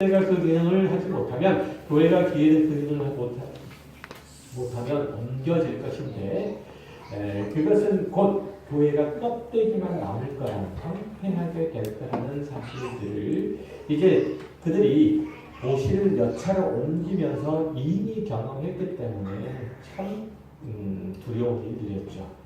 교회가 그 기능을 하지 못하면, 교회가 그 기능을 못하면 옮겨질 것인데, 그것은 곧 교회가 껍데기만 남을 거야, 황폐하게 될 거라는 사실들을 이제 그들이 도시를 몇 차례 옮기면서 이미 경험했기 때문에 참 두려운 일들이었죠.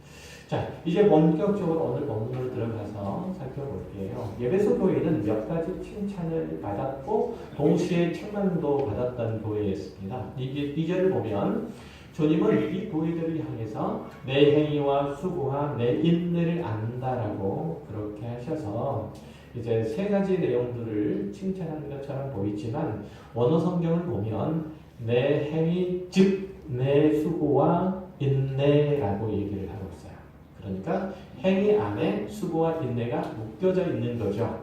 자, 이제 본격적으로 오늘 본문으로 들어가서 살펴볼게요. 에베소 교회는 몇 가지 칭찬을 받았고 동시에 책망도 받았던 교회였습니다. 이게 2절을 보면 주님은 이 교회들을 향해서 내 행위와 수고와 내 인내를 안다라고 그렇게 하셔서 이제 세 가지 내용들을 칭찬하는 것처럼 보이지만 원어 성경을 보면 내 행위 즉 내 수고와 인내라고 얘기를 하고 있어요. 그러니까 행위 안에 수고와 인내가 묶여져 있는 거죠.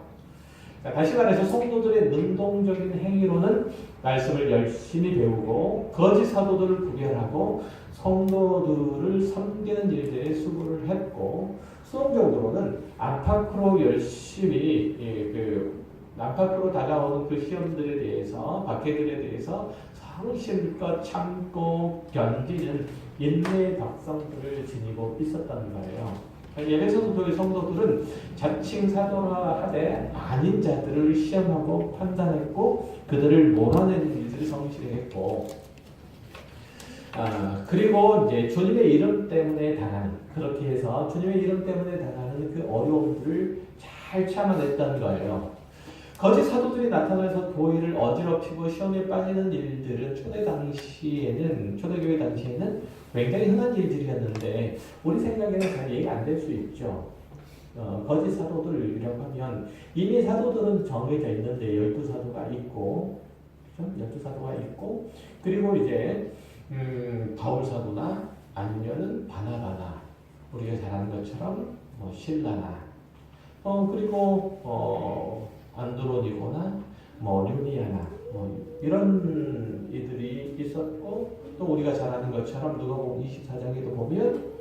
다시 말해서 성도들의 능동적인 행위로는 말씀을 열심히 배우고 거짓 사도들을 구별하고 성도들을 섬기는 일들에 수고를 했고 수동적으로는 안팎으로 열심히 안팎으로 다가오는 그 시험들에 대해서 박해들에 대해서 성실껏 참고 견디는 인내의 박성들을 지니고 있었다는 거예요. 에베소 교회 성도들은 자칭 사도라 하되 아닌 자들을 시험하고 판단했고 그들을 몰아내는 일들을 성실히 했고 그리고 이제 주님의 이름 때문에 당하는 그렇게 해서 주님의 이름 때문에 당하는 그 어려움들을 잘 참아냈다는 거예요. 거짓 사도들이 나타나서 교회를 어지럽히고 시험에 빠지는 일들은 초대교회 당시에는 굉장히 흔한 일들이었는데 우리 생각에는 잘 이해가 안 될 수 있죠. 거짓 사도들이라고 하면 이미 사도들은 정해져 있는데 12사도가 있고, 그렇죠? 12사도가 있고, 그리고 이제 바울 사도나 아니면은 바나바나 우리가 잘 아는 것처럼 신라나 그리고 안드로니고나 류니아나 이런 이들이 있었고 또 우리가 잘 아는 것처럼 누가복음 24장에도 보면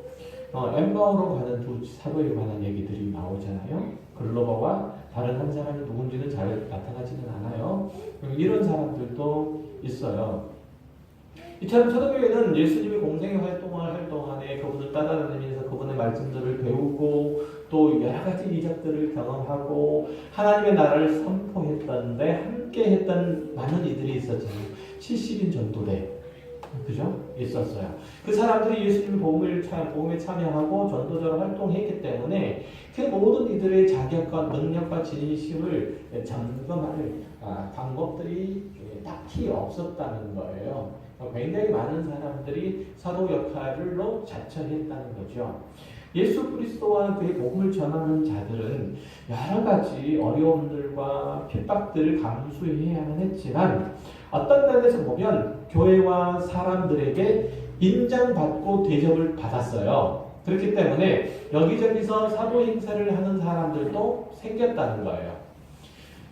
엠마오로 가는 두 사도에 관한 얘기들이 나오잖아요. 글로바와 다른 한 사람이 누군지는 잘 나타나지는 않아요. 이런 사람들도 있어요. 이처럼 초대교회는 예수님이 공생의 활동을 할 동안에 그분을 따라다니면서 그분의 말씀들을 배우고 또 여러 가지 이적들을 경험하고 하나님의 나라를 선포했던데 함께 했던 많은 이들이 있었잖아요. 70인 전도대 그죠? 있었어요. 그 사람들이 예수님 복음에 참여하고 전도자로 활동했기 때문에 그 모든 이들의 자격과 능력과 진심을 점검할 방법들이 딱히 없었다는 거예요. 굉장히 많은 사람들이 사도 역할로 자처했다는 거죠. 예수 그리스도와 그의 복음을 전하는 자들은 여러 가지 어려움들과 핍박들을 감수해야만 했지만 어떤 면에서 보면 교회와 사람들에게 인정받고 대접을 받았어요. 그렇기 때문에 여기저기서 사도 행세를 하는 사람들도 생겼다는 거예요.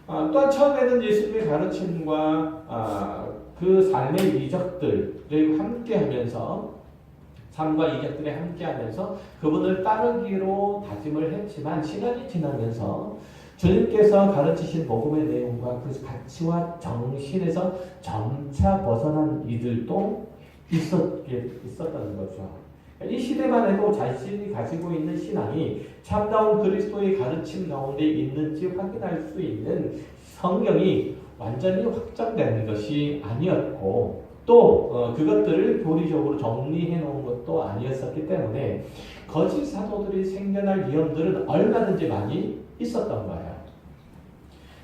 또한 처음에는 예수님의 가르침과 그 삶의 이적들을 함께하면서 삶과 이적들에 함께하면서 그분을 따르기로 다짐을 했지만 시간이 지나면서 주님께서 가르치신 복음의 내용과 그 가치와 정신에서 점차 벗어난 이들도 있었다는 거죠. 이 시대만 해도 자신이 가지고 있는 신앙이 참다운 그리스도의 가르침 가운데 있는지 확인할 수 있는 성경이 완전히 확정되는 것이 아니었고 또 그것들을 교리적으로 정리해 놓은 것도 아니었었기 때문에 거짓 사도들이 생겨날 위험들은 얼마든지 많이 있었던 거예요.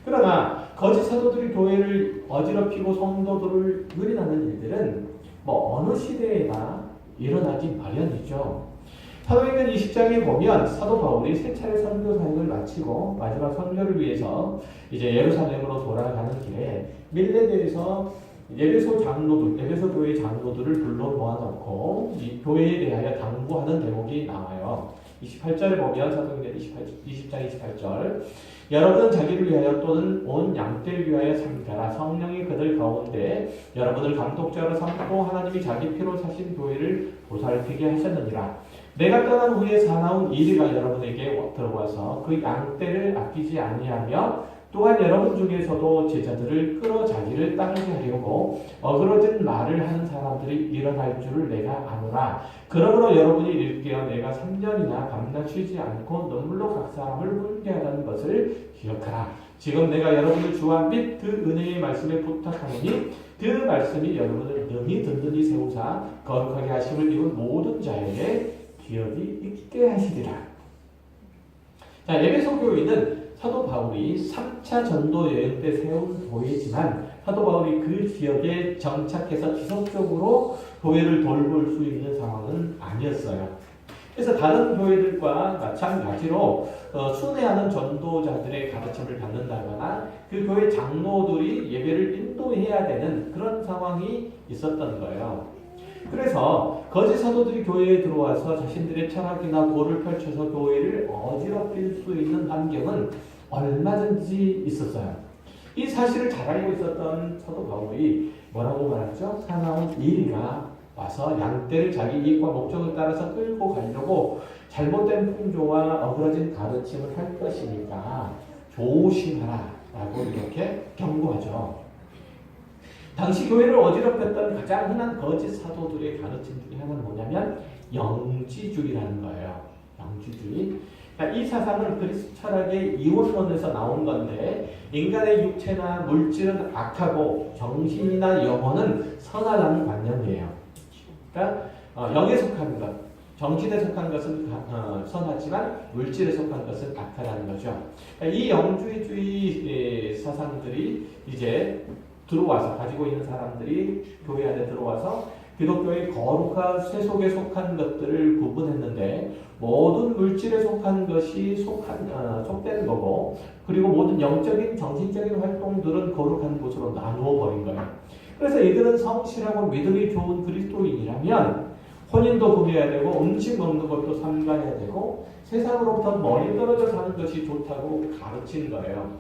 그러나 거짓 사도들이 교회를 어지럽히고 성도들을 유린하는 일들은 어느 시대에나 일어나기 마련이죠. 사도행전 20장에 보면 사도 바울이 세 차례 선교 사역을 마치고 마지막 선교를 위해서 이제 예루살렘으로 돌아가는 길에 밀레데에서 에베소 교회 장로들을 불러 모아놓고 이 교회에 대하여 당부하는 대목이 나와요. 28절에 보면 사도행전 20장 28절 여러분은 자기를 위하여 또는 온 양떼를 위하여 섬겨라. 성령이 그들 가운데 여러분을 감독자로 삼고 하나님이 자기 피로 사신 교회를 보살피게 하셨느니라. 내가 떠난 후에 사나운 이리가 여러분에게 들어와서 그 양떼를 아끼지 아니하며 또한 여러분 중에서도 제자들을 끌어 자기를 따르게 하려고 어그러진 말을 하는 사람들이 일어날 줄을 내가 아노라. 그러므로 여러분이 일깨어 내가 3년이나 밤낮 쉬지 않고 눈물로 각 사람을 훈계하라는 것을 기억하라. 지금 내가 여러분을 주와 및 그 은혜의 말씀에 부탁하노니 그 말씀이 여러분을 능히 든든히 세우사 거룩하게 하심을 입은 모든 자에게 기억이 있게 하시리라. 자, 에베소 교회는 사도 바울이 3차 전도 여행 때 세운 교회지만 사도 바울이 그 지역에 정착해서 지속적으로 교회를 돌볼 수 있는 상황은 아니었어요. 그래서 다른 교회들과 마찬가지로 순회하는 전도자들의 가르침을 받는다거나 그 교회 장로들이 예배를 인도해야 되는 그런 상황이 있었던 거예요. 그래서 거짓 사도들이 교회에 들어와서 자신들의 철학이나 도를 펼쳐서 교회를 어지럽힐 수 있는 환경은 얼마든지 있었어요. 이 사실을 잘 알고 있었던 사도 바울이 뭐라고 말하죠? 사나운 이리가 와서 양떼를 자기 이익과 목적을 따라서 끌고 가려고 잘못된 풍조와 어그러진 가르침을 할 것이니까 조심하라 라고 이렇게 경고하죠. 당시 교회를 어지럽혔던 가장 흔한 거짓 사도들의 가르침 중에 하나는 뭐냐면 영지주의라는 거예요. 영지주의. 그러니까 이 사상은 그리스 철학의 이원론에서 나온 건데 인간의 육체나 물질은 악하고 정신이나 영혼은 선하다는 관념이에요. 그러니까 영에 속한 것, 정신에 속한 것은 선하지만 물질에 속한 것은 악하다는 거죠. 그러니까 이 영주의주의 사상들이 이제 들어와서 가지고 있는 사람들이 교회 안에 들어와서 기독교의 거룩한 세속에 속한 것들을 구분했는데 모든 물질에 속한 것이 속된 거고 그리고 모든 영적인 정신적인 활동들은 거룩한 것으로 나누어 버린 거예요. 그래서 이들은 성실하고 믿음이 좋은 그리스도인이라면 혼인도 구해야 되고 음식 먹는 것도 삼가해야 되고 세상으로부터 멀리 떨어져 사는 것이 좋다고 가르친 거예요.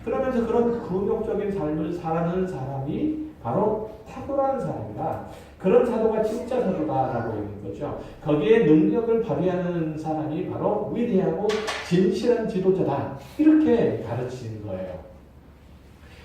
그러면서 그런 금욕적인 삶을 살아가는 사람이 바로 탁월한 사람이다. 그런 사도가 진짜 사도다라고 있는 거죠. 거기에 능력을 발휘하는 사람이 바로 위대하고 진실한 지도자다. 이렇게 가르치는 거예요.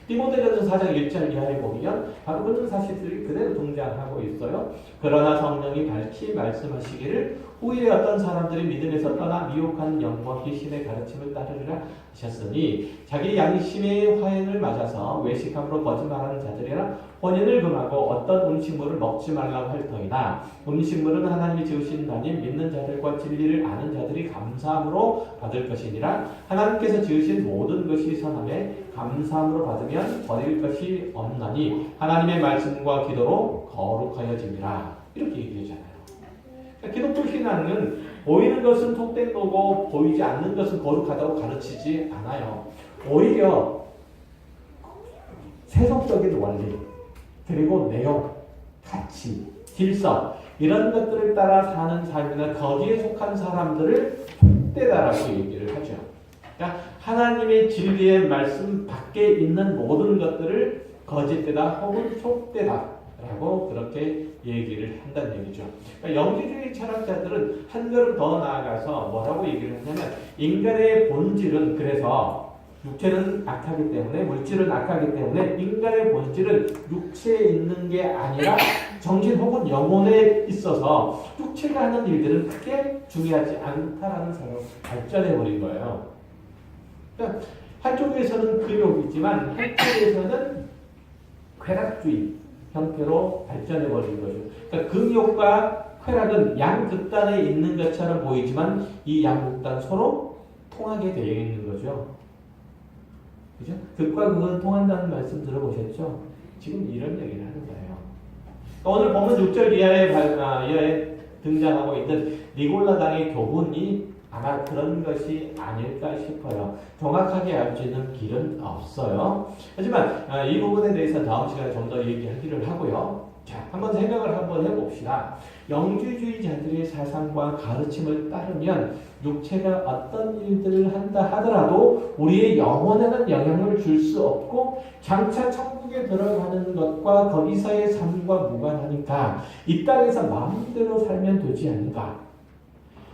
디모데전서 4장 1절 이하에 보면 바로 그런 사실들이 그대로 등장하고 있어요. 그러나 성령이 밝히 말씀하시기를 후에 어떤 사람들이 믿음에서 떠나 미혹한 영과 귀신의 가르침을 따르리라 하셨으니 자기 양심의 화형을 맞아서 외식함으로 거짓말하는 자들이라 혼인을 금하고 어떤 음식물을 먹지 말라고 할 터이나 음식물은 하나님이 지으신 나님 믿는 자들과 진리를 아는 자들이 감사함으로 받을 것이니라. 하나님께서 지으신 모든 것이 선함에 감사함으로 받으면 버릴 것이 없나니 하나님의 말씀과 기도로 거룩하여집니다. 이렇게 얘기하잖아요. 그러니까 기독교 신앙은 보이는 것은 속된 거고 보이지 않는 것은 거룩하다고 가르치지 않아요. 오히려 세속적인 원리 그리고 내용, 가치, 질서 이런 것들을 따라 사는 삶이나 거기에 속한 사람들을 속되다라고 얘기를 하죠. 그러니까 하나님의 진리의 말씀 밖에 있는 모든 것들을 거짓되다 혹은 속되다라고 그렇게 얘기를 한다는 얘기죠. 그러니까 영지주의 철학자들은 한 걸음 더 나아가서 뭐라고 얘기를 하냐면 인간의 본질은 그래서 육체는 악하기 때문에 물질은 악하기 때문에 인간의 본질은 육체에 있는 게 아니라 정신 혹은 영혼에 있어서 육체가 하는 일들은 크게 중요하지 않다라는 사로 발전해버린 거예요. 그러니까 한쪽에서는 금욕이지만 한쪽에서는 쾌락주의 형태로 발전해버린 거죠. 그러니까 금욕과 쾌락은 양극단에 있는 것처럼 보이지만 이 양극단 서로 통하게 되어 있는 거죠. 그죠? 극과 극은 통한다는 말씀 들어보셨죠? 지금 이런 얘기를 하는 거예요. 오늘 보면 6절 이하에 등장하고 있는 니골라당의 교훈이 아마 그런 것이 아닐까 싶어요. 정확하게 알 수 있는 길은 없어요. 하지만 이 부분에 대해서 다음 시간에 좀 더 얘기하기를 하고요. 자, 한번 생각을 한번 해봅시다. 영주주의자들의 사상과 가르침을 따르면 육체가 어떤 일들을 한다 하더라도 우리의 영혼에는 영향을 줄 수 없고 장차 천국에 들어가는 것과 거기서의 삶과 무관하니까 이 땅에서 마음대로 살면 되지 않는가.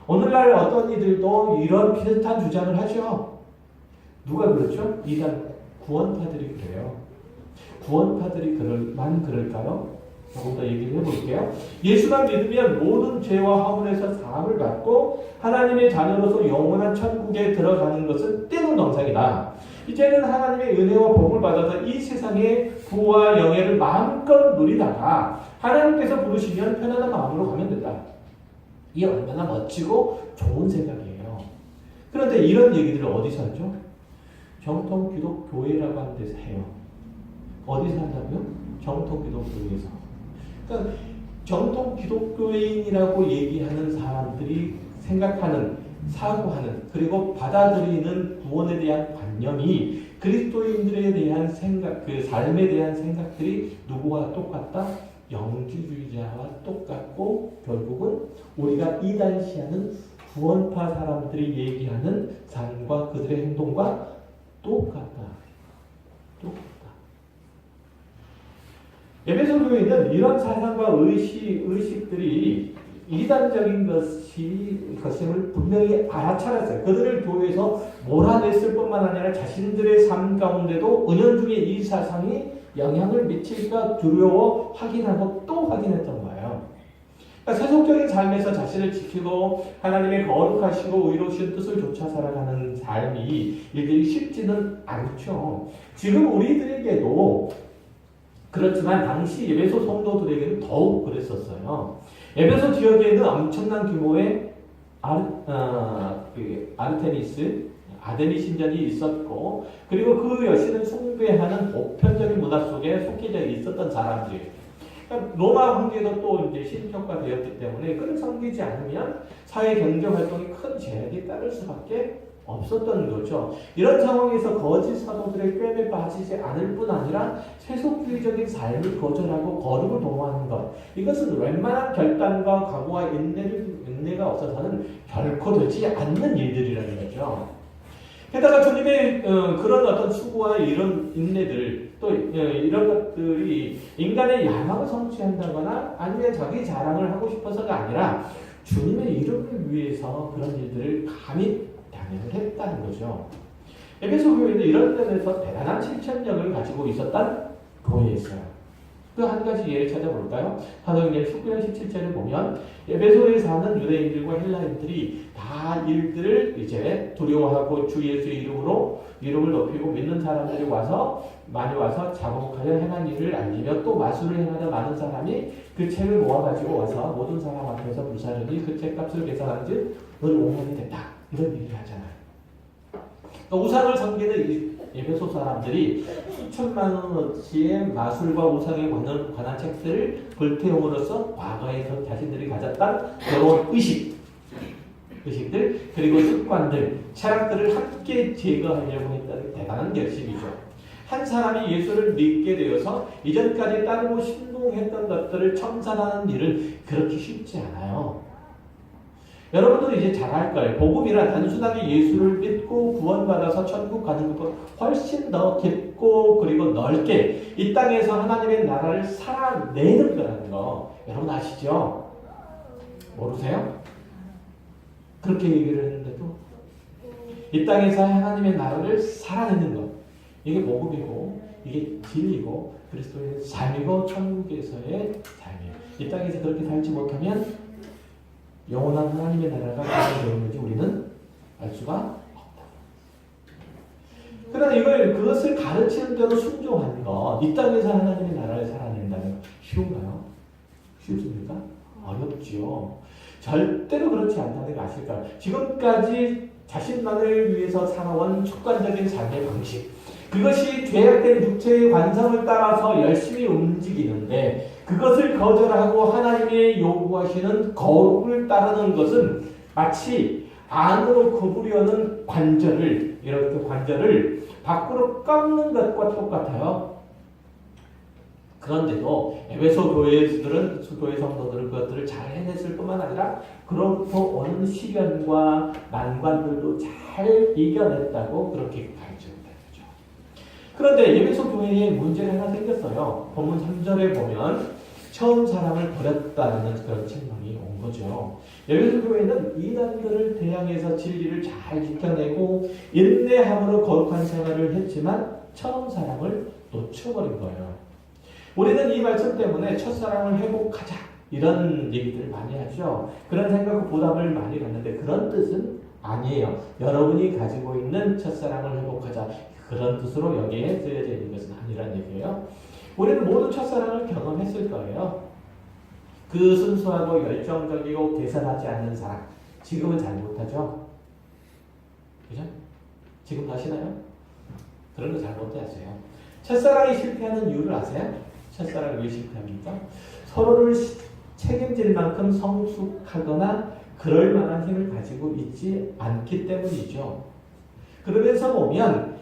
오늘날 어떤 이들도 이런 비슷한 주장을 하죠. 누가 그렇죠? 이단 구원파들이 그래요. 구원파들이 그럴까요? 조금 더 얘기를 해볼게요. 예수만 믿으면 모든 죄와 허물에서 사함을 받고 하나님의 자녀로서 영원한 천국에 들어가는 것은 때문정상이다. 이제는 하나님의 은혜와 복을 받아서 이 세상의 부와 영예를 마음껏 누리다가 하나님께서 부르시면 편안한 마음으로 가면 된다. 이게 얼마나 멋지고 좋은 생각이에요. 그런데 이런 얘기들을 어디서 하죠? 정통 기독교회라고 하는 데서 해요. 어디서 한다고요? 정통 기독교회에서. 그러니까 정통 기독교인이라고 얘기하는 사람들이 생각하는, 사고하는, 그리고 받아들이는 구원에 대한 관념이 그리스도인들에 대한 생각, 그 삶에 대한 생각들이 누구와 똑같다? 영지주의자와 똑같고 결국은 우리가 이단시하는 구원파 사람들이 얘기하는 삶과 그들의 행동과 똑같다. 에베소 교회는 이런 사상과 의식들이 이단적인 것임을 분명히 알아차렸어요. 그들을 교회에서 몰아냈을 뿐만 아니라 자신들의 삶 가운데도 은연중에 이 사상이 영향을 미칠까 두려워 확인하고 또 확인했던 거예요. 그러니까 세속적인 삶에서 자신을 지키고 하나님의 거룩하시고 의로우신 뜻을 좇아 살아가는 삶이 일들이 쉽지는 않죠. 지금 우리들에게도 그렇지만 당시 에베소 성도들에게는 더욱 그랬었어요. 에베소 지역에는 엄청난 규모의 아르테미스, 아데미 신전이 있었고, 그리고 그 여신을 숭배하는 보편적인 문화 속에 속해져 있었던 사람들이에요. 그러니까 로마 황제도 또 이제 신격화 되었기 때문에 그를 섬기지 않으면 사회 경제 활동에 큰 제약이 따를 수밖에 없었던 거죠. 이런 상황에서 거짓 사도들의 꾀에 빠지지 않을 뿐 아니라 세속주의적인 삶을 거절하고 거룩을 도모하는 것, 이것은 웬만한 결단과 각오와 인내가 없어서는 결코 되지 않는 일들이라는 거죠. 게다가 주님의 그런 어떤 수고와 이런 인내들, 또 이런 것들이 인간의 야망을 성취한다거나 아니면 자기 자랑을 하고 싶어서가 아니라 주님의 이름을 위해서 그런 일들을 감히 했다는 거죠. 에베소 교회는 이런 면에서 대단한 실천력을 가지고 있었던 교회였어요. 그 한 가지 예를 찾아볼까요? 사도행전 19장 17절을 보면 에베소에 사는 유대인들과 헬라인들이 다 일들을 이제 두려워하고 주 예수의 이름을 높이고 믿는 사람들이 많이 와서 자복하여 행한 일을 알리며 또 마술을 행하는 많은 사람이 그 책을 모아가지고 와서 모든 사람 앞에서 불사르니 그 책값을 계산한즉 늘 5년이 됐다. 이런 얘기를 하잖아요. 우상을 섬기는 이 에베소 사람들이 수천만 원어치의 마술과 우상에 관한 책들을 불태움으로써 과거에 자신들이 가졌던 더러운 의식들 그리고 습관들, 철학들을 함께 제거하려고 했다는 대단한 결심이죠. 한 사람이 예수를 믿게 되어서 이전까지 따르고 신봉했던 것들을 청산하는 일은 그렇게 쉽지 않아요. 여러분들은 이제 잘 알 거예요. 복음이란 단순하게 예수를 믿고 구원받아서 천국 가는 것보다 훨씬 더 깊고 그리고 넓게 이 땅에서 하나님의 나라를 살아내는 거라는 거 여러분 아시죠? 모르세요? 그렇게 얘기를 했는데도 이 땅에서 하나님의 나라를 살아내는 것, 이게 복음이고 이게 진리고 그리스도의 삶이고 천국에서의 삶이에요. 이 땅에서 그렇게 살지 못하면 영원한 하나님의 나라가 어떻게 되는지 우리는 알 수가 없다. 그러나 그것을 가르치는 대로 순종하는 것, 이 땅에서 하나님의 나라를 살아낸다는 것 쉬운가요? 쉽습니까? 어렵지요. 절대로 그렇지 않다는 걸 아실까요? 지금까지 자신만을 위해서 살아온 습관적인 삶의 방식, 그것이 죄악된 육체의 관성을 따라서 열심히 움직이는데 그것을 거절하고 하나님의 요구하시는 거룩을 따르는 것은 마치 안으로 굽으려는 관절을 밖으로 꺾는 것과 똑같아요. 그런데도 에베소 교회 성도들은 그것들을 잘 해냈을 뿐만 아니라 그로부터 오는 시련과 난관들도 잘 이겨냈다고 그렇게 가르칩니다. 그런데 에베소 교회에 문제가 하나 생겼어요. 본문 3절에 보면 처음 사랑을 버렸다는 그런 책망이 온 거죠. 에베소 교회는 이단들을 대항해서 진리를 잘 지켜내고 인내함으로 거룩한 생활을 했지만 처음 사랑을 놓쳐버린 거예요. 우리는 이 말씀 때문에 첫사랑을 회복하자 이런 얘기들을 많이 하죠. 그런 생각과 부담을 많이 갖는데 그런 뜻은 아니에요. 여러분이 가지고 있는 첫사랑을 회복하자 그런 뜻으로 여기에 쓰여져 있는 것은 아니란 얘기예요. 우리는 모두 첫사랑을 경험했을 거예요. 그 순수하고 열정적이고 계산하지 않는 사랑. 지금은 잘 못하죠? 그죠? 지금 하시나요? 그런 거 잘 못하세요. 첫사랑이 실패하는 이유를 아세요? 첫사랑이 왜 실패합니까? 서로를 책임질 만큼 성숙하거나 그럴 만한 힘을 가지고 있지 않기 때문이죠. 그러면서 보면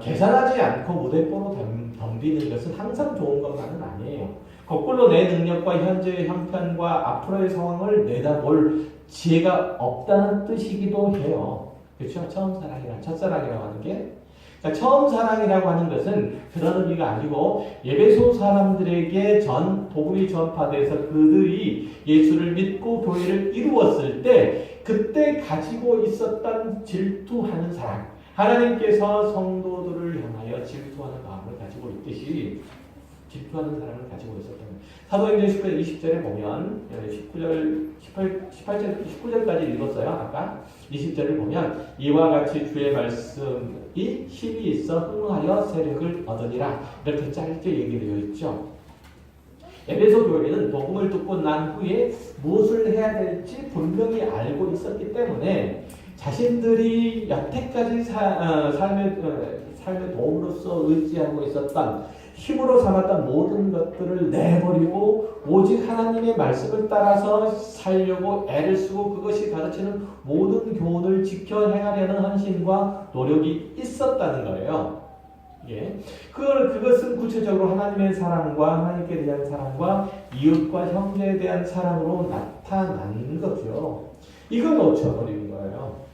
계산하지 않고 무대뽀로 덤비는 것은 항상 좋은 것만은 아니에요. 거꾸로 내 능력과 현재의 형편과 앞으로의 상황을 내다볼 지혜가 없다는 뜻이기도 해요. 그렇죠? 처음 사랑이랑 첫사랑이라고 하는 게. 그러니까 처음 사랑이라고 하는 것은 그런 의미가 아니고 예배소 사람들에게 복음이 전파돼서 그들이 예수를 믿고 교회를 이루었을 때 그때 가지고 있었던 질투하는 사랑. 하나님께서 성도들을 향하여 질투하는 마음을 가지고 있듯이 질투하는 사람을 가지고 있었던 거예요. 사도행전 10절 20절에 보면 19절까지 읽었어요. 아까 20절을 보면 이와 같이 주의 말씀이 힘이 있어 흥하여 세력을 얻으니라 이렇게 짧게 얘기되어 있죠. 에베소 교회는 복음을 듣고 난 후에 무엇을 해야 될지 분명히 알고 있었기 때문에 자신들이 여태까지 삶의 도움으로서 의지하고 있었던 힘으로 삼았던 모든 것들을 내버리고 오직 하나님의 말씀을 따라서 살려고 애를 쓰고 그것이 가르치는 모든 교훈을 지켜 행하려는 헌신과 노력이 있었다는 거예요. 예. 그것은 구체적으로 하나님의 사랑과 하나님께 대한 사랑과 이웃과 형제에 대한 사랑으로 나타난 거죠. 이걸 놓쳐버리는 거예요.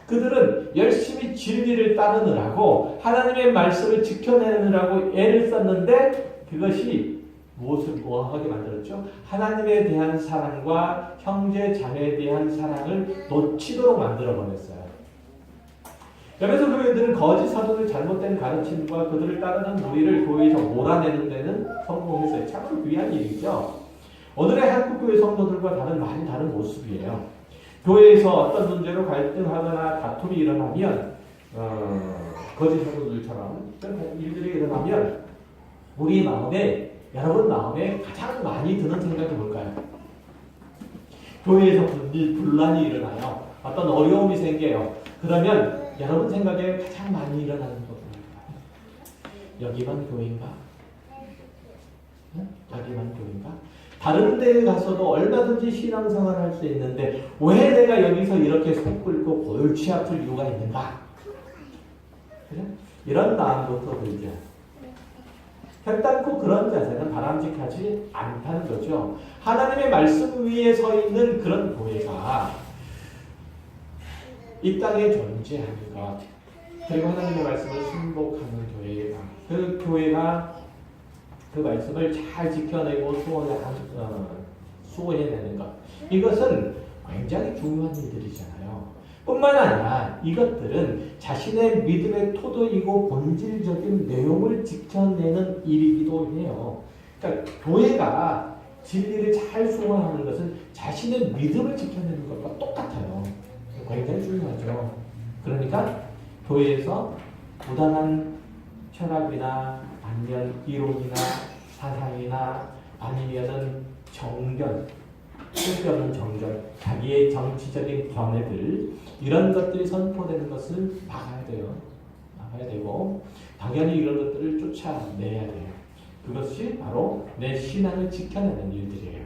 그들은 열심히 진리를 따르느라고 하나님의 말씀을 지켜내느라고 애를 썼는데 그것이 무엇을 뭐하게 만들었죠? 하나님에 대한 사랑과 형제 자매에 대한 사랑을 놓치도록 만들어버렸어요. 그래서 교회들은 거짓 사도들 잘못된 가르침과 그들을 따르는 무리를 교회에서 몰아내는 데는 성공했어요. 참으로 귀한 일이죠. 오늘의 한국교회 성도들과 많이 다른 모습이에요. 교회에서 어떤 문제로 갈등하거나 다툼이 일어나면 거짓 사도들처럼 일들이 일어나면 우리 마음에 여러분 마음에 가장 많이 드는 생각이 뭘까요? 교회에서 분란이 일어나요. 어떤 어려움이 생겨요. 그러면 여러분 생각에 가장 많이 일어나는 것 뭘까요? 여기만 교회인가? 여기만 교회인가? 다른 데에 가서도 얼마든지 신앙생활을 할 수 있는데 왜 내가 여기서 이렇게 속 끓고 골치 아플 이유가 있는가? 그래? 이런 마음부터 들죠. 결단코 그런 자세는 바람직하지 않다는 거죠. 하나님의 말씀 위에 서 있는 그런 교회가 이 땅에 존재하는 것, 그리고 하나님의 말씀을 순복하는 교회가 그 교회가 그 말씀을 잘 지켜내고 수호해내는 것. 이것은 굉장히 중요한 일들이잖아요. 뿐만 아니라 이것들은 자신의 믿음의 토도이고 본질적인 내용을 지켜내는 일이기도 해요. 그러니까 교회가 진리를 잘 수호하는 것은 자신의 믿음을 지켜내는 것과 똑같아요. 굉장히 중요하죠. 그러니까 교회에서 무단한 철학이나 아니면 이론이나 사상이나 아니면은 정견, 쓸데없는 정견, 자기의 정치적인 견해들 이런 것들이 선포되는 것을 막아야 돼요. 막아야 되고 당연히 이런 것들을 쫓아내야 돼요. 그것이 바로 내 신앙을 지켜내는 일들이에요.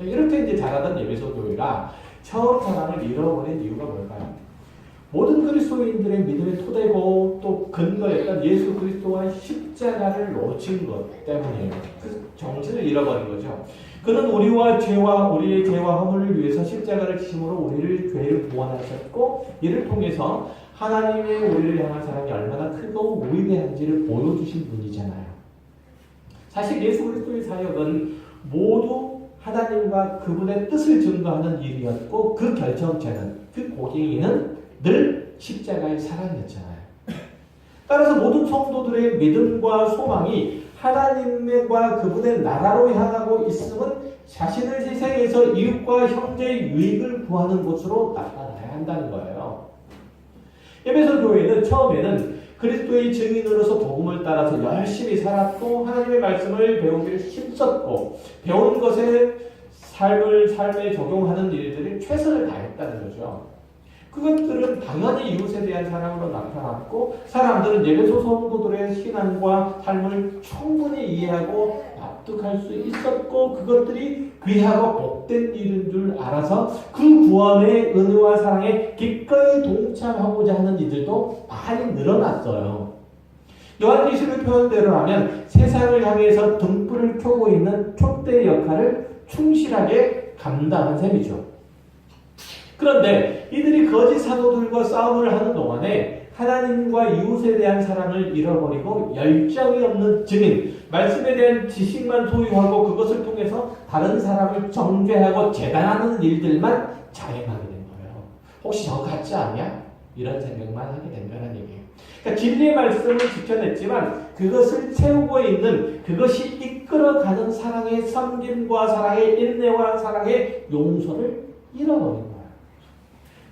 이렇게 이제 자라던 예배소 교회가 처음 사랑을 잃어버린 이유가 뭘까요? 모든 그리스도인들의 믿음의 토대고 또 근거였던 예수 그리스도와 십자가를 놓친 것 때문이에요. 그 정신을 잃어버린 거죠. 그는 우리의 죄와 허물을 위해서 십자가를 지심으로 우리를 죄를 구원하셨고 이를 통해서 하나님의 우리를 향한 사랑이 얼마나 크고 위대한지를 보여주신 분이잖아요. 사실 예수 그리스도의 사역은 모두 하나님과 그분의 뜻을 증거하는 일이었고 그 결정체는 그 고갱이는 늘 십자가의 사랑이었잖아요. 따라서 모든 성도들의 믿음과 소망이 하나님과 그분의 나라로 향하고 있음은 자신을 희생해서 이웃과 형제의 유익을 구하는 곳으로 나타나야 한다는 거예요. 에베소 교회는 처음에는 그리스도의 증인으로서 복음을 따라서 열심히 살았고 하나님의 말씀을 배우기를 힘썼고 배우는 것에 삶에 적용하는 일들이 최선을 다했다는 거죠. 그것들은 당연히 이웃에 대한 사랑으로 나타났고 사람들은 에베소 성도들의 신앙과 삶을 충분히 이해하고 납득할 수 있었고 그것들이 귀하고 복된 일인 줄 알아서 그 구원의 은혜와 사랑에 기꺼이 동참하고자 하는 이들도 많이 늘어났어요. 요한계시록 표현대로 하면 세상을 향해서 등불을 켜고 있는 촛대 역할을 충실하게 감당한 셈이죠. 그런데 이들이 거짓 사도들과 싸움을 하는 동안에 하나님과 이웃에 대한 사랑을 잃어버리고 열정이 없는 증인, 말씀에 대한 지식만 소유하고 그것을 통해서 다른 사람을 정죄하고 재단하는 일들만 자행하게 된 거예요. 혹시 저 같지 않냐? 이런 생각만 하게 된 거라는 얘기예요. 그러니까 진리의 말씀을 지켜냈지만 그것을 채우고 있는 그것이 이끌어가는 사랑의 섬김과 사랑의 인내와 사랑의 용서를 잃어버린 거예요.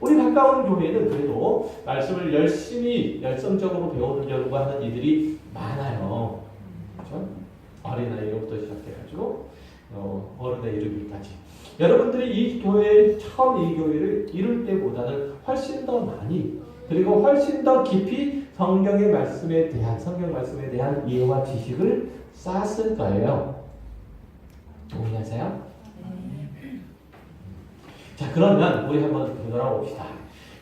우리 가까운 교회는 그래도 말씀을 열심히 열성적으로 배우려고 하는 이들이 많아요. 그렇죠? 어린아이로부터 시작해가지고 어른에 이르기까지. 여러분들이 이 교회 처음 이 교회를 이룰 때보다는 훨씬 더 많이 그리고 훨씬 더 깊이 성경 말씀에 대한 이해와 지식을 쌓았을 거예요. 동의하세요? 자, 그러면 우리 한번 돌아봅시다.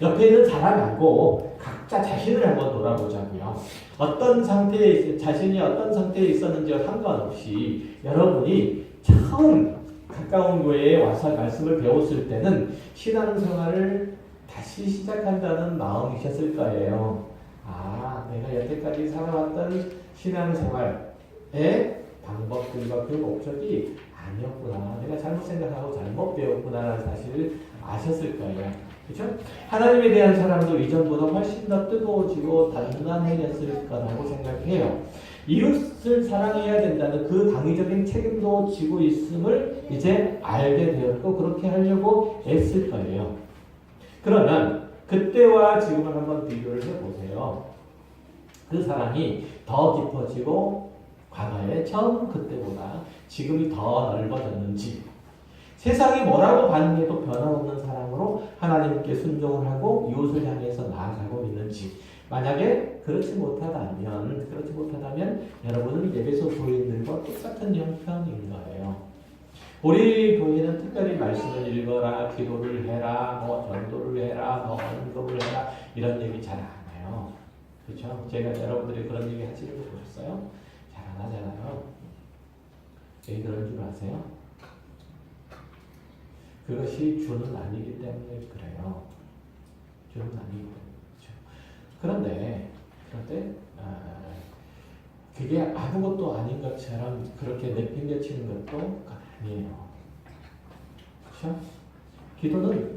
옆에 있는 사람 말고 각자 자신을 한번 돌아보자고요. 자신이 어떤 상태에 있었는지와 상관없이 여러분이 처음 가까운 교회에 와서 말씀을 배웠을 때는 신앙생활을 다시 시작한다는 마음이셨을 거예요. 내가 여태까지 살아왔던 신앙생활의 방법들과 그 목적이 아니었구나. 내가 잘못 생각하고 잘못 배웠구나라는 사실을 아셨을 거예요. 그렇죠? 하나님에 대한 사랑도 이전보다 훨씬 더 뜨거워지고 단단해졌을 거라고 생각해요. 이웃을 사랑해야 된다는 그 강의적인 책임도 지고 있음을 이제 알게 되었고 그렇게 하려고 애쓸 거예요. 그러면 그때와 지금을 한번 비교를 해보세요. 그 사랑이 더 깊어지고 과거에 처음 그때보다 지금이 더 넓어졌는지 세상이 뭐라고 반응해도 변함없는 사랑으로 하나님께 순종을 하고 이웃을 향해서 나아가고 있는지 만약에 그렇지 못하다면 여러분은 에베소 교인들과 똑같은 형편인 거예요. 우리 교회는 특별히 말씀을 읽어라, 기도를 해라, 전도를 해라, 언급을 해라 이런 얘기 잘 안 해요. 그렇죠? 제가 여러분들이 그런 얘기 하시는 거 보셨어요? 잘 안 하잖아요. 왜 그런 줄 아세요? 그것이 주는 아니기 때문에 그래요. 주는 아니기 때문에. 그런데 그게 아무것도 아닌 것처럼 그렇게 내팽개치는 것도 아니에요. 그렇죠? 기도는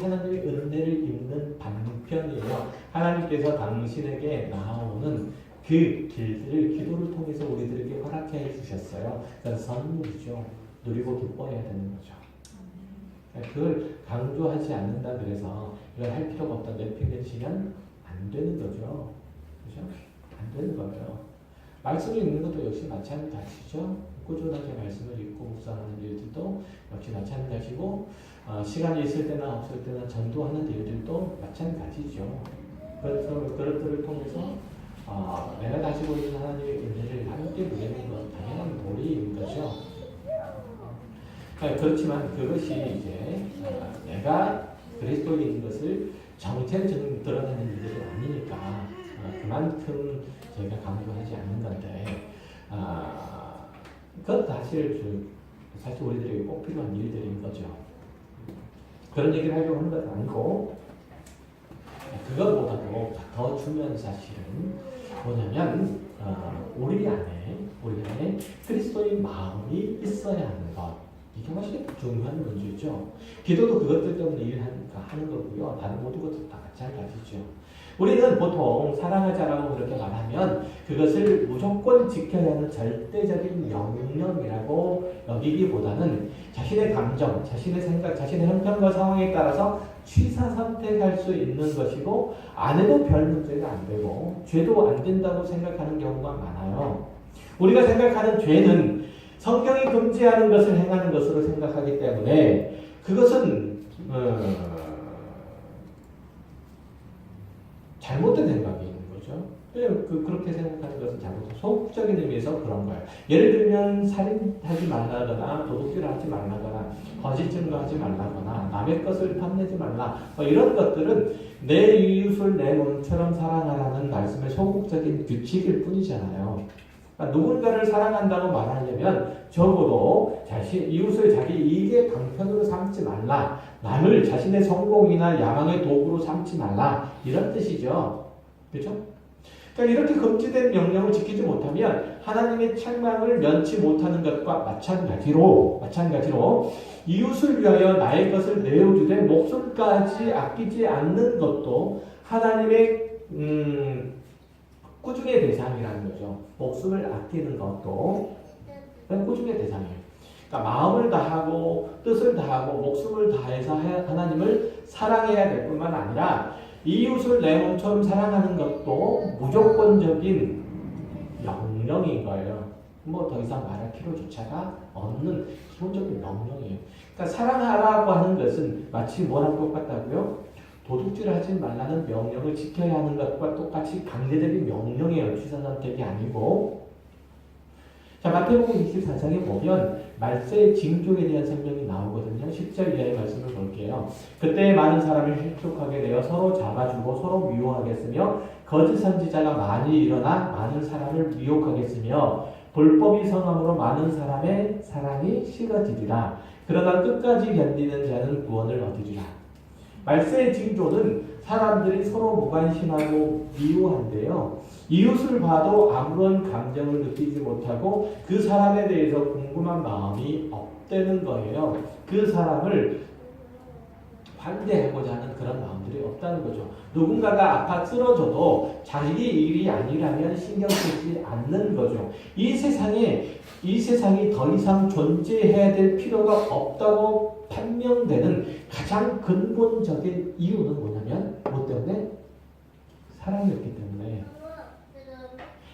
하나님의 은혜를 입는 방편이에요. 하나님께서 당신에게 나오는 그 길들을 기도를 통해서 우리들에게 허락해 주셨어요. 그래서 선물이죠. 누리고 기뻐해야 되는 거죠. 그걸 강조하지 않는다 그래서 이걸 할 필요가 없다 내팽개치면 안 되는 거죠. 그죠? 안 되는 거예요. 말씀을 읽는 것도 역시 마찬가지죠. 꾸준하게 말씀을 읽고 묵상하는 일들도 역시 마찬가지고 시간이 있을 때나 없을 때나 전도하는 일들도 마찬가지죠. 그래서 그것들을 통해서 내가 가지고 있는 하나님의 은혜를 함께 누리는 건 당연한 도리인 거죠. 그렇지만 그것이 이제 내가 그리스도인인 것을 정체적으로 드러내는 일들이 아니니까 그만큼 저희가 강조하지 않는 건데 그건 사실 우리들에게 꼭 필요한 일들인 거죠. 그런 얘기를 하려고 하는 건 아니고 그것보다도 더 중요한 사실은 뭐냐면 우리 안에 그리스도의 마음이 있어야 하는 것. 이게 훨씬 중요한 문제죠. 기도도 그것들 때문에 일하는 거고요. 다른 모든 것도 다 마찬가지죠. 우리는 보통 사랑하자라고 그렇게 말하면 그것을 무조건 지켜야 하는 절대적인 명령이라고 여기기보다는 자신의 감정, 자신의 생각, 자신의 형편과 상황에 따라서 취사 선택할 수 있는 것이고 안 해도 별 문제가 안 되고 죄도 안 된다고 생각하는 경우가 많아요. 우리가 생각하는 죄는 성경이 금지하는 것을 행하는 것으로 생각하기 때문에 그것은 잘못된 생각이 있는 거죠. 그렇게 생각하는 것은 잘못된 소극적인 의미에서 그런 거예요. 예를 들면 살인하지 말라거나 도둑질을 하지 말라거나 거짓 증거하지 말라거나 남의 것을 탐내지 말라 이런 것들은 내 이웃을 내 몸처럼 사랑하라는 말씀의 소극적인 규칙일 뿐이잖아요. 그러니까 누군가를 사랑한다고 말하려면 적어도 이웃을 자기 이익의 방편으로 삼지 말라. 남을 자신의 성공이나 야망의 도구로 삼지 말라. 이런 뜻이죠. 그렇죠? 그러니까 이렇게 금지된 명령을 지키지 못하면 하나님의 책망을 면치 못하는 것과 마찬가지로 이웃을 위하여 나의 것을 내어주되 목숨까지 아끼지 않는 것도 하나님의 꾸중의 대상이라는 거죠. 목숨을 아끼는 것도 꾸중의 대상이에요. 그러니까 마음을 다하고 뜻을 다하고 목숨을 다해서 하나님을 사랑해야 될 뿐만 아니라 이웃을 내 몸처럼 사랑하는 것도 무조건적인 명령인 거예요. 뭐 더 이상 말할 필요조차가 없는 기본적인 명령이에요. 그러니까 사랑하라고 하는 것은 마치 뭐랑 똑같다고요? 도둑질하지 말라는 명령을 지켜야 하는 것과 똑같이 강제적인 명령이에요. 취사선택이 아니고. 자, 마태복음 24장에 보면 말세의 징조에 대한 설명이 나오거든요. 10절 이하의 말씀을 볼게요. 그때 많은 사람을 실족하게 되어 서로 잡아주고 서로 미워하겠으며 거짓 선지자가 많이 일어나 많은 사람을 미혹하겠으며 불법이 성함으로 많은 사람의 사랑이 식어지리라. 그러나 끝까지 견디는 자는 구원을 얻으리라. 말세의 징조는 사람들이 서로 무관심하고 미워한데요. 이웃을 봐도 아무런 감정을 느끼지 못하고 그 사람에 대해서 궁금한 마음이 없다는 거예요. 그 사람을 환대하고자 하는 그런 마음들이 없다는 거죠. 누군가가 아파 쓰러져도 자기 일이 아니라면 신경 쓰지 않는 거죠. 이 세상이 더 이상 존재해야 될 필요가 없다고 판명되는 가장 근본적인 이유는 뭐냐면 뭐 때문에? 사랑이었기 때문에.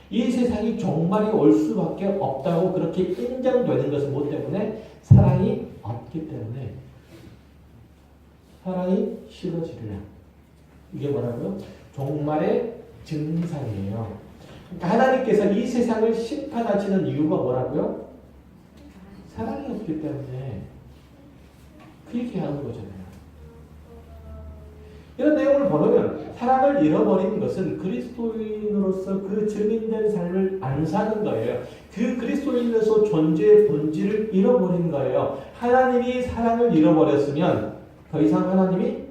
이 세상이 종말이 올 수밖에 없다고 그렇게 인정되는 것은 뭐 때문에? 사랑이 없기 때문에. 사랑이 식어지리라. 이게 뭐라고요? 종말의 증상이에요. 그러니까 하나님께서 이 세상을 심판하시는 이유가 뭐라고요? 사랑이 없기 때문에. 그 얘기하는 거잖아요. 이런 내용을 보면 사랑을 잃어버리는 것은 그리스도인으로서 그 증인된 삶을 안 사는 거예요. 그 그리스도인으로서 존재의 본질을 잃어버린 거예요. 하나님이 사랑을 잃어버렸으면 더 이상 하나님이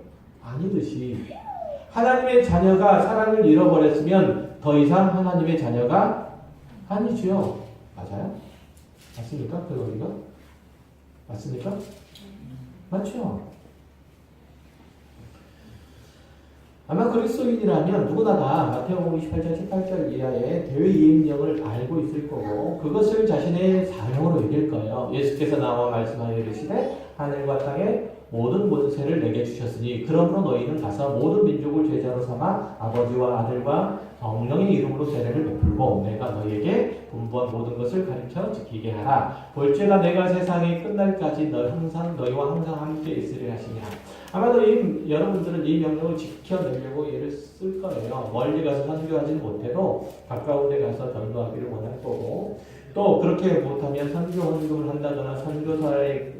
아니듯이 하나님의 자녀가 사랑을 잃어버렸으면 더 이상 하나님의 자녀가 아니죠. 맞아요? 맞습니까? 그 논리가? 맞습니까? 맞죠? 아마 그리스도인이라면 누구나 다 마태복음 28장 18절 이하의 대외이임령을 알고 있을 거고 그것을 자신의 사명으로 여길 거예요. 예수께서 나와 말씀하여 이르시되 하늘과 땅에 모든 권세를 내게 주셨으니 그러므로 너희는 가서 모든 민족을 제자로 삼아 아버지와 아들과 성령의 이름으로 세례를 베풀고 내가 너희에게 분부한 모든 것을 가르쳐 지키게 하라. 볼지어다 내가 세상이 끝날까지 너희와 항상 함께 있으리 하시니라. 아마도 여러분들은 이 명령을 지켜내려고 애를 쓸 거예요. 멀리 가서 선교하지는 못해도 가까운 데 가서 전도하기를 원할 거고 또 그렇게 못하면 선교 헌금을 한다거나 선교사의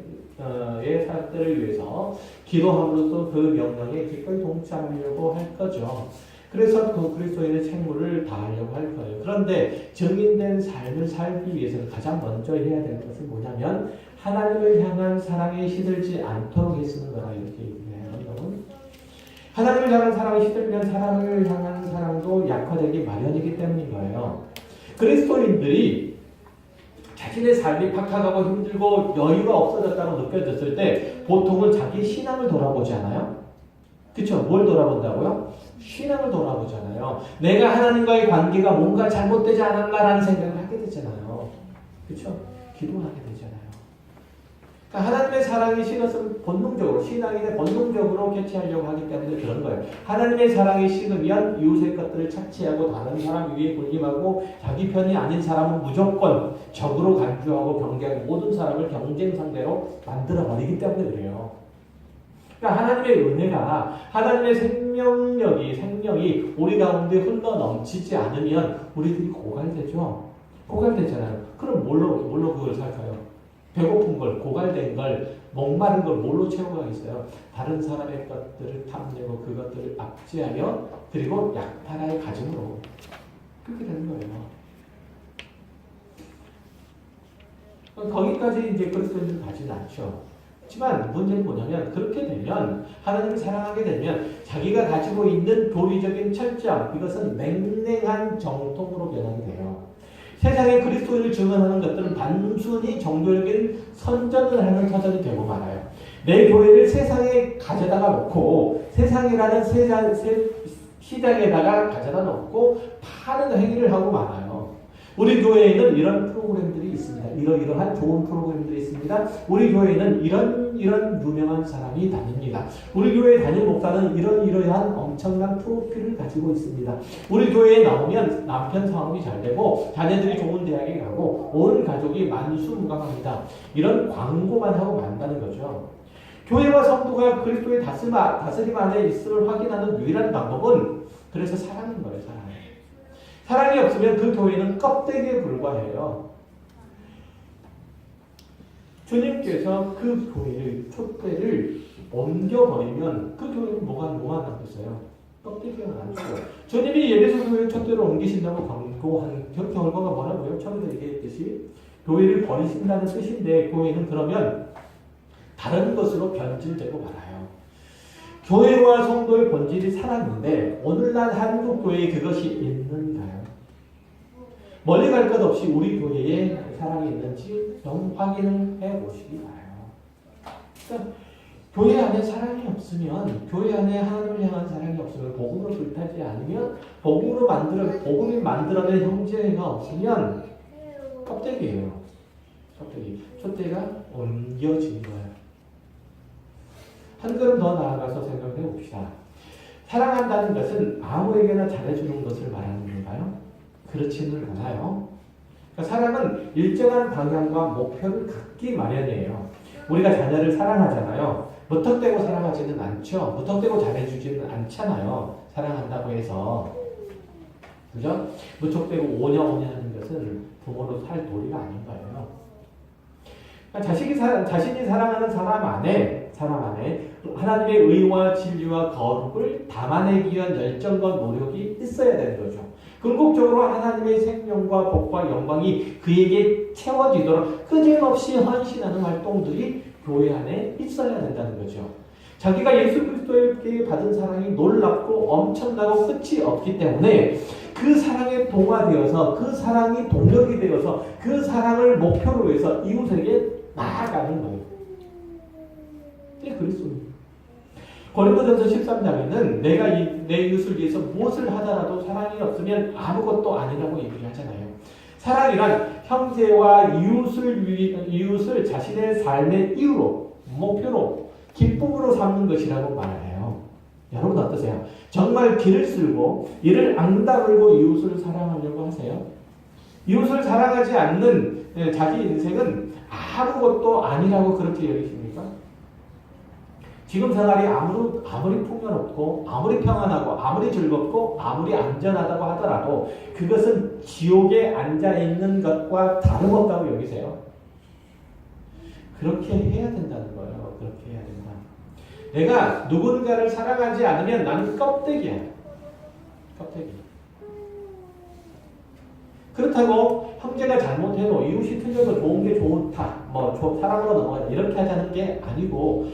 사역들을 위해서 기도함으로써 그 명령에 기꺼이 동참하려고 할 거죠. 그래서 그 그리스도인의 책무를 다하려고 할 거예요. 그런데 증인된 삶을 살기 위해서는 가장 먼저 해야 될 것은 뭐냐면 하나님을 향한 사랑에 시들지 않도록 애쓰는 거라 이렇게 얘기해요. 여러분. 하나님을 향한 사랑에 시들면 사람을 향한 사랑도 약화되기 마련이기 때문인 거예요. 그리스도인들이 자신의 삶이 박하고 힘들고 여유가 없어졌다고 느껴졌을 때 보통은 자기 신앙을 돌아보지 않아요? 그렇죠? 뭘 돌아본다고요? 신앙을 돌아보잖아요. 내가 하나님과의 관계가 뭔가 잘못되지 않았나라는 생각을 하게 되잖아요. 그렇죠? 기도하게 되잖아요. 그러니까 하나님의 사랑이 식었으면 본능적으로, 신앙인의 본능적으로 캐치하려고 하기 때문에 그런 거예요. 하나님의 사랑이 식으면 이웃의 것들을 착취하고 다른 사람 위에 군림하고 자기 편이 아닌 사람은 무조건 적으로 간주하고 경계하고 모든 사람을 경쟁 상대로 만들어버리기 때문에 그래요. 그러니까 하나님의 은혜가, 하나님의 생명이 우리 가운데 흘러 넘치지 않으면 우리들이 고갈되죠. 고갈되잖아요. 그럼 뭘로 그걸 살까요? 배고픈 걸, 고갈된 걸, 목마른 걸 뭘로 채워가겠어요? 다른 사람의 것들을 탐내고 그것들을 압제하여 그리고 약탈할 가짐으로 그렇게 되는 거예요. 거기까지 이제 그리스도인들은 가지는 않죠. 하지만 문제는 뭐냐면 그렇게 되면 하나님을 사랑하게 되면 자기가 가지고 있는 도리적인 철저함, 이것은 맹랭한 정통으로 변하게 돼요. 세상에 그리스도인을 증언하는 것들은 단순히 종교적인 선전을 하는 터전이 되고 말아요. 내 교회를 세상에 가져다가 놓고 세상이라는 시장에다가 가져다 놓고 파는 행위를 하고 말아요. 우리 교회에는 이런 프로그램들이 있습니다. 이러이러한 좋은 프로그램들이 있습니다. 우리 교회에는 이런 유명한 사람이 다닙니다. 우리 교회 담임 목사는 이러이러한 엄청난 프로필을 가지고 있습니다. 우리 교회에 나오면 남편 사업이 잘 되고 자녀들이 좋은 대학에 가고 온 가족이 만수무강합니다. 이런 광고만 하고 만다는 거죠. 교회와 성도가 그리스도의 다스림 안에 있음을 확인하는 유일한 방법은 그래서 사랑인 거예요. 사랑이 없으면 그 교회는 껍데기에 불과해요. 주님께서 그 교회의 촛대를 옮겨버리면 그 교회는 뭐가 남겠어요? 껍데기가 남죠. 주님이 예배소 교회의 촛대를 옮기신다고 광고한 결과가 뭐라고요? 처음에 얘기했듯이 교회를 버리신다는 뜻인데 교회는 그러면 다른 것으로 변질되고 말아요. 교회와 성도의 본질이 사랑인데 오늘날 한국 교회에 그것이 있는가요? 멀리 갈 것 없이 우리 교회에 사랑이 있는지 좀 확인을 해보시기 바라요. 그러니까 교회 안에 사랑이 없으면, 교회 안에 하나님을 향한 사랑이 없으면, 복음으로 불타지 않으면, 복음이 만들어낸 형제가 없으면 껍데기예요. 껍데기. 촛대가 옮겨진 거예요. 한 걸음 더 나아가서 생각해 봅시다. 사랑한다는 것은 아무에게나 잘해주는 것을 말하는 건가요? 그렇지는 않아요. 그러니까 사랑은 일정한 방향과 목표를 갖기 마련이에요. 우리가 자녀를 사랑하잖아요. 무턱대고 사랑하지는 않죠. 무턱대고 잘해주지는 않잖아요. 사랑한다고 해서. 그죠? 무턱대고 오냐오냐 하는 것은 부모로 살 도리가 아닌 거예요. 그러니까 자신이 사랑하는 사람 안에 하나님의 의와 진리와 거룩을 담아내기 위한 열정과 노력이 있어야 되는 거죠. 궁극적으로 하나님의 생명과 복과 영광이 그에게 채워지도록 끊임없이 헌신하는 활동들이 교회 안에 있어야 된다는 거죠. 자기가 예수 그리스도에게 받은 사랑이 놀랍고 엄청나고 끝이 없기 때문에 그 사랑에 동화되어서 그 사랑이 동력이 되어서 그 사랑을 목표로 해서 이웃에게 나아가는 거예요. 이게 그리스도입니다. 고린도전서 13장에는 내가 내 이웃을 위해서 무엇을 하더라도 사랑이 없으면 아무것도 아니라고 얘기를 하잖아요. 사랑이란 형제와 이웃을 자신의 삶의 이유로, 목표로, 기쁨으로 삼는 것이라고 말해요. 여러분 어떠세요? 정말 길을 쓸고 이를 앙다물고 이웃을 사랑하려고 하세요? 이웃을 사랑하지 않는 자기 인생은 아무것도 아니라고 그렇게 여기십니까? 지금 생활이 아무리 풍요롭고 아무리 평안하고 아무리 즐겁고 아무리 안전하다고 하더라도 그것은 지옥에 앉아있는 것과 다름없다고 여기세요. 그렇게 해야 된다는 거예요. 그렇게 해야 된다. 내가 누군가를 사랑하지 않으면 나는 껍데기야. 껍데기. 그렇다고 형제가 잘못해도 이웃이 틀려도 좋은 게 좋다. 사랑으로 넘어가자. 이렇게 하자는 게 아니고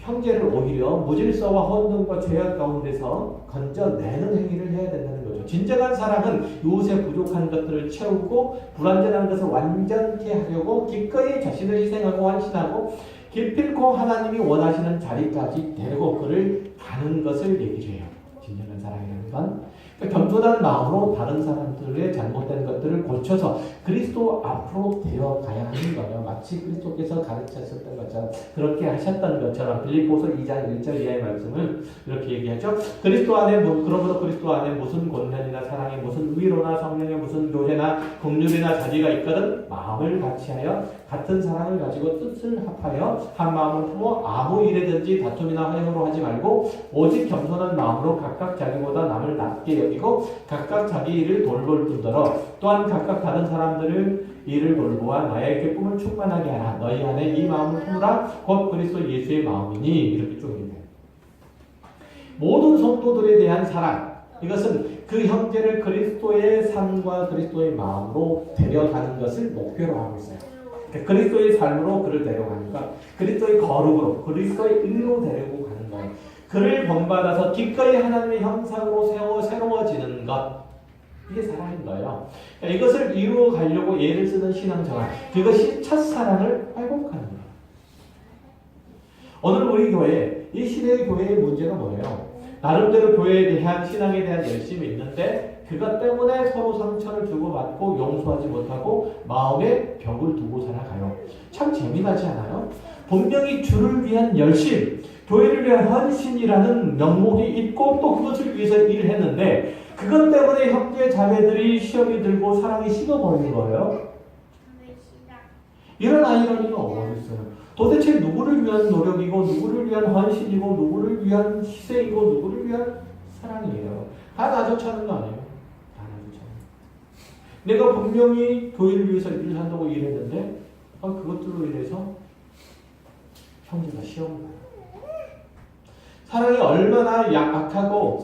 형제를 오히려 무질서와 혼돈과 죄악 가운데서 건져내는 행위를 해야 된다는 거죠. 진정한 사랑은 이웃의 부족한 것들을 채우고 불완전한 것을 완전케 하려고 기꺼이 자신을 희생하고 헌신하고 기필코 하나님이 원하시는 자리까지 데리고 그를 가는 것을 얘기를 해요. 진정한 사랑이라는 건 그러니까 겸손한 마음으로 다른 사람들의 잘못된 것들을 고쳐서 그리스도 앞으로 데려가야 하는 거예요. 마치 그리스도께서 가르치셨던 것처럼 그렇게 하셨던 것처럼 빌립보서 2장 1절 이하의 말씀을 이렇게 얘기하죠. 그리스도 안에 그러므로 그리스도 안에 무슨 권면이나 사랑이 무슨 위로나 성령의 무슨 교제나 긍휼이나 자비가 있거든 마음을 같이하여 같은 사랑을 가지고 뜻을 합하여 한 마음을 품어 아무 일에든지 다툼이나 회유로 하지 말고 오직 겸손한 마음으로 각각 자기보다 남을 낮게 여기고 각각 자기 일을 돌볼 뿐더러 또한 각각 다른 사람들을 일을 돌보아 나의 기쁨을 충만하게 하라. 너희 안에 이 마음을 품으라. 곧 그리스도 예수의 마음이니. 이렇게 쭉 얘기해요. 모든 성도들에 대한 사랑, 이것은 그 형제를 그리스도의 삶과 그리스도의 마음으로 데려가는 것을 목표로 하고 있어요. 그러니까 그리스도의 삶으로 그를 데려가는 것, 그리스도의 거룩으로, 그리스도의 일로 데리고 가는 거예요. 그를 본받아서 기꺼이 하나님의 형상으로 새로워지는 것, 이게 사랑인 거예요. 그러니까 이것을 이루어 가려고 예를 쓰는 신앙생활, 그것이 첫사랑을 회복하는 거예요. 오늘 우리 교회, 이 시대의 교회의 문제가 뭐예요? 나름대로 교회에 대한 신앙에 대한 열심이 있는데 그것 때문에 서로 상처를 주고받고 용서하지 못하고 마음에 벽을 두고 살아가요. 참 재미나지 않아요? 분명히 주를 위한 열심, 교회를 위한 헌신이라는 명목이 있고 또 그것을 위해서 일을 했는데 그것 때문에 형제 자매들이 시험이 들고 사랑이 식어버리는 거예요. 이런 아이러니가 어디 있어요? 도대체 누구를 위한 노력이고 누구를 위한 헌신이고 누구를 위한 희생이고 누구를 위한 사랑이에요. 다 나 좋자는 거 아니에요. 다 나 좋자는 거. 내가 분명히 교회를 위해서 일을 한다고 일했는데 그것들로 인해서 형제가 시험을 사랑이 얼마나 악하고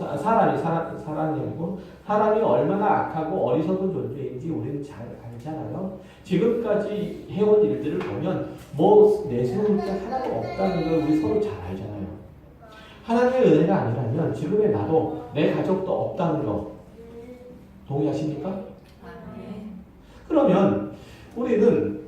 사람이 얼마나 악하고 어리석은 존재인지 우리는 잘 알잖아요. 지금까지 해온 일들을 보면 뭐 내세울 게 하나도 없다는 걸 우리 서로 잘 알잖아요. 하나님의 은혜가 아니라면 지금의 나도 내 가족도 없다는 거 동의하십니까? 그러면 우리는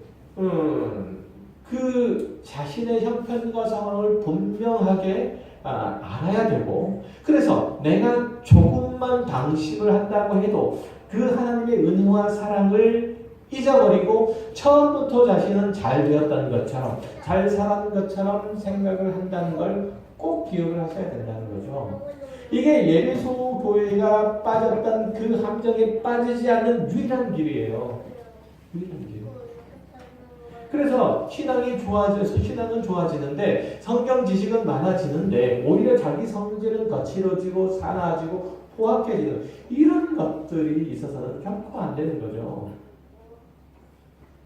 그 자신의 형편과 상황을 분명하게 알아야 되고 그래서 내가 조금만 방심을 한다고 해도 그 하나님의 은혜와 사랑을 잊어버리고 처음부터 자신은 잘 되었다는 것처럼 잘 살았는 것처럼 생각을 한다는 걸 꼭 기억을 하셔야 된다는 거죠. 이게 예배소 교회가 빠졌던 그 함정에 빠지지 않는 유일한 길이에요. 유일한 길. 그래서 신앙은 좋아지는데 성경 지식은 많아지는데 오히려 자기 성질은 거칠어지고 사나워지고 포악해지는 이런 것들이 있어서는 결코 안 되는 거죠.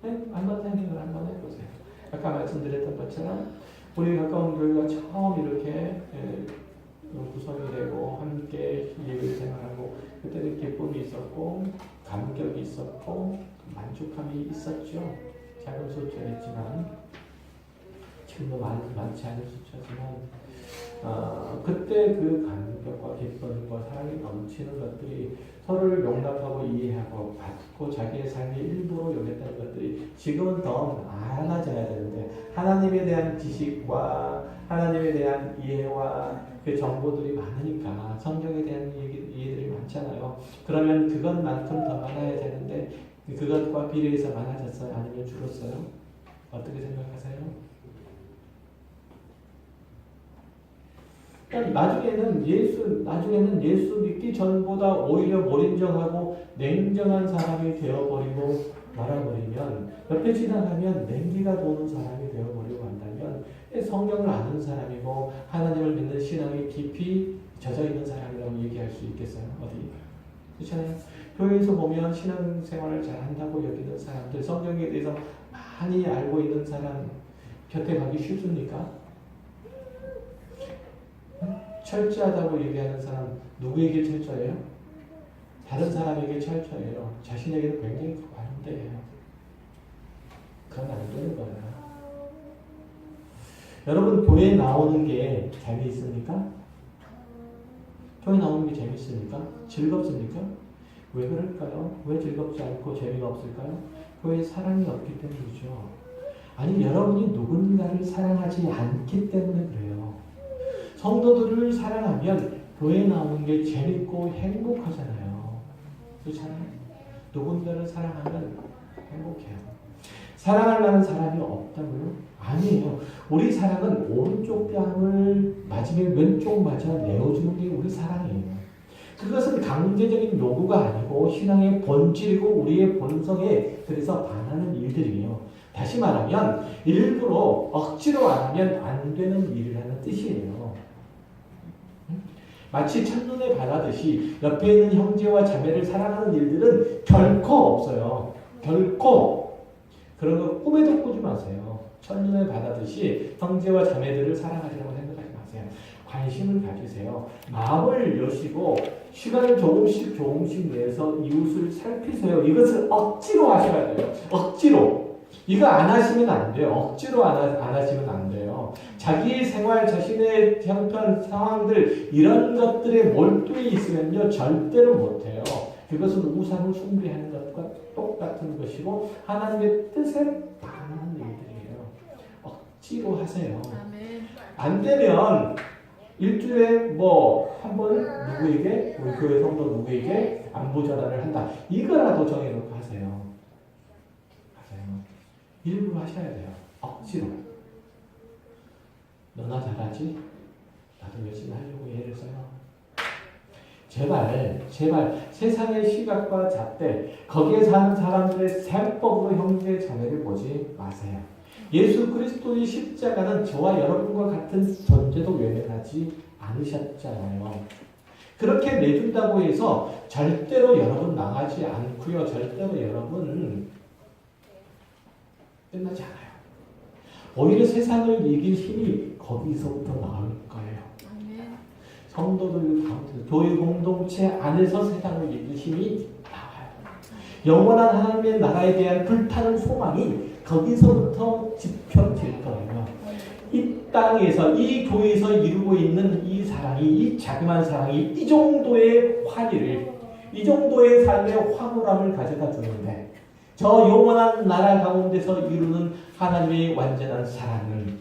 네? 한번 생각을 한번 해보세요. 아까 말씀드렸던 것처럼 우리 가까운 교회가 처음 이렇게 구성이 되고 함께 예배를 생활하고 그때는 기쁨이 있었고 감격이 있었고 만족함이 있었죠. 작은 숫자였지만 지금도 많지 않은 숫자지만 그때 그 감격과 기쁨과 사랑이 넘치는 것들이 서로를 용납하고 이해하고 받고 자기의 삶의 일부로 여겼다는 것들이 지금은 더 많아져야 되는데 하나님에 대한 지식과 하나님에 대한 이해와 그 정보들이 많으니까 성경에 대한 이해들이 많잖아요. 그러면 그것만큼 더 많아야 되는데 그것과 비례해서 많아졌어요? 아니면 줄었어요? 어떻게 생각하세요? 나중에는 예수 믿기 전보다 오히려 몰인정하고 냉정한 사람이 되어버리고 말아버리면 옆에 지나가면 냉기가 도는 사람이 되어버리고 한다면 성경을 아는 사람이고 하나님을 믿는 신앙이 깊이 젖어있는 사람이라고 얘기할 수 있겠어요? 어디? 그렇잖아요. 교회에서 보면 신앙생활을 잘한다고 여기는 사람들, 성경에 대해서 많이 알고 있는 사람 곁에 가기 쉽습니까? 철저하다고 얘기하는 사람 누구에게 철저해요? 다른 사람에게 철저해요. 자신에게는 굉장히 관대해요. 그건 안 되는 거예요. 여러분 교회에 나오는 게 재미있습니까? 교회 나오는 게 재밌습니까? 즐겁습니까? 왜 그럴까요? 왜 즐겁지 않고 재미가 없을까요? 교회에 사랑이 없기 때문이죠. 아니 여러분이 누군가를 사랑하지 않기 때문에 그래요. 성도들을 사랑하면 교회 나오는 게 재밌고 행복하잖아요. 그렇잖아요. 누군가를 사랑하면 행복해요. 사랑할 만한 사람이 없다고요? 아니에요. 우리 사랑은 오른쪽 뺨을 맞으면 왼쪽 맞아 내어주는 게 우리 사랑이에요. 그것은 강제적인 요구가 아니고 신앙의 본질이고 우리의 본성에 그래서 반하는 일들이에요. 다시 말하면 일부러 억지로 안 하면 안 되는 일이라는 뜻이에요. 마치 첫눈에 반하듯이 옆에 있는 형제와 자매를 사랑하는 일들은 결코 없어요. 결코. 그런 거 꿈에도 꾸지 마세요. 첫눈에 반하듯이 형제와 자매들을 사랑하리라고 생각하지 마세요. 관심을 가지세요. 마음을 여시고 시간을 조금씩 내서 이웃을 살피세요. 이것을 억지로 하셔야 돼요. 억지로. 이거 안 하시면 안 돼요. 억지로 안 하시면 안 돼요. 자기의 생활, 자신의 형편, 상황들 이런 것들에 몰두해 있으면요. 절대로 못해요. 그것은 우상을 숭배하는 것과 똑같은 것이고 하나님의 뜻에 반하는 일들이에요. 억지로 하세요. 안 되면 일주일에 한 번 누구에게 우리 교회 성도 누구에게 안부 전화를 한다. 이거라도 정해놓고 하세요. 일부러 하셔야 돼요. 억지로. 너나 잘하지? 나도 열심히 하려고 애를 써요. 제발 세상의 시각과 잣대 거기에 사는 사람들의 셈법으로 형제 자매를 보지 마세요. 예수 그리스도의 십자가는 저와 여러분과 같은 존재도 외면하지 않으셨잖아요. 그렇게 내준다고 해서 절대로 여러분 나가지 않고요. 절대로 여러분 끝나지 않아요. 오히려 세상을 이길 힘이 거기서부터 나올 거예요. 성도들 가운데 교회 공동체 안에서 세상을 이길 힘이 나와요. 영원한 하나님의 나라에 대한 불타는 소망이 거기서부터 지펴질 거예요. 이 땅에서 이 교회에서 이루고 있는 이 사랑이 이 자그마한 사랑이 이 정도의 환희를 이 정도의 삶의 황홀함을 가져다 주는데 저 영원한 나라 가운데서 이루는 하나님의 완전한 사랑은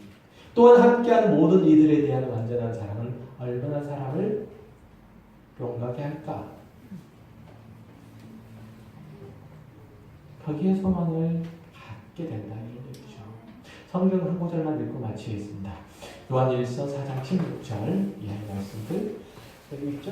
또한 함께하는 모든 이들에 대한 완전한 사랑은 얼마나 사람을 용감하게 할까? 거기에 소망을 갖게 된다는 얘기죠. 성경 한 구절만 읽고 마치겠습니다. 요한일서 4장 16절 이하의 말씀들 여기 있죠?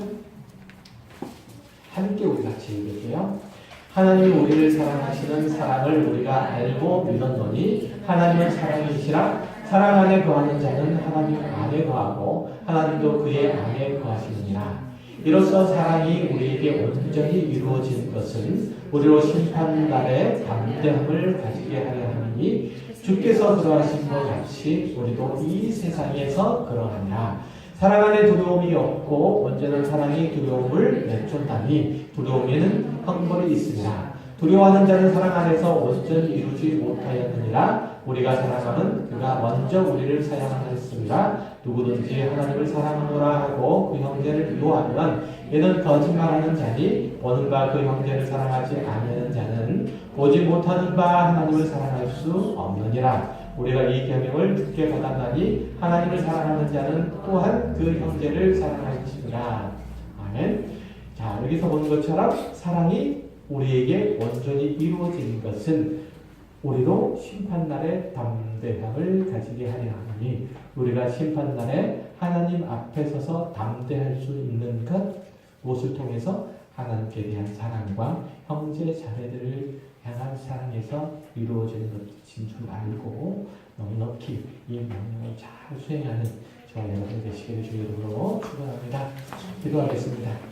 함께 우리 같이 읽을게요. 하나님이 우리를 사랑하시는 사랑을 우리가 알고 믿었노니 하나님은 사랑이시라. 사랑 안에 거하는 자는 하나님 안에 거하고 하나님도 그의 안에 거하시느니라. 이로써 사랑이 우리에게 온전히 이루어진 것은 우리로 심판날에 담대함을 가지게 하려 하니 주께서 그러하신 것 같이 우리도 이 세상에서 그러하니라. 사랑 안에 두려움이 없고 온전한 사랑이 두려움을 내쫓다니 두려움에는 형벌이 있으니라. 두려워하는 자는 사랑 안에서 온전히 이루지 못하였느니라. 우리가 사랑하면 그가 먼저 우리를 사랑하였습니다. 누구든지 하나님을 사랑하노라 하고 그 형제를 미워하면 이는 거짓말하는 자니 보는 바 그 형제를 사랑하지 않는 자는 보지 못하는 바 하나님을 사랑할 수 없느니라. 우리가 이 계명을 주께 받았나니 하나님을 사랑하는 자는 또한 그 형제를 사랑할지니라. 아멘. 자, 여기서 보는 것처럼 사랑이 우리에게 온전히 이루어진 것은 우리도 심판날에 담대함을 가지게 하려 하니 우리가 심판날에 하나님 앞에 서서 담대할 수 있는 것 무엇을 통해서 하나님께 대한 사랑과 형제 자매들을 향한 사랑에서 이루어지는 것인 줄 알고 넉넉히 이 명령을 잘 수행하는 저와 여러분 되시기를 주의 이름으로 축원합니다. 기도하겠습니다.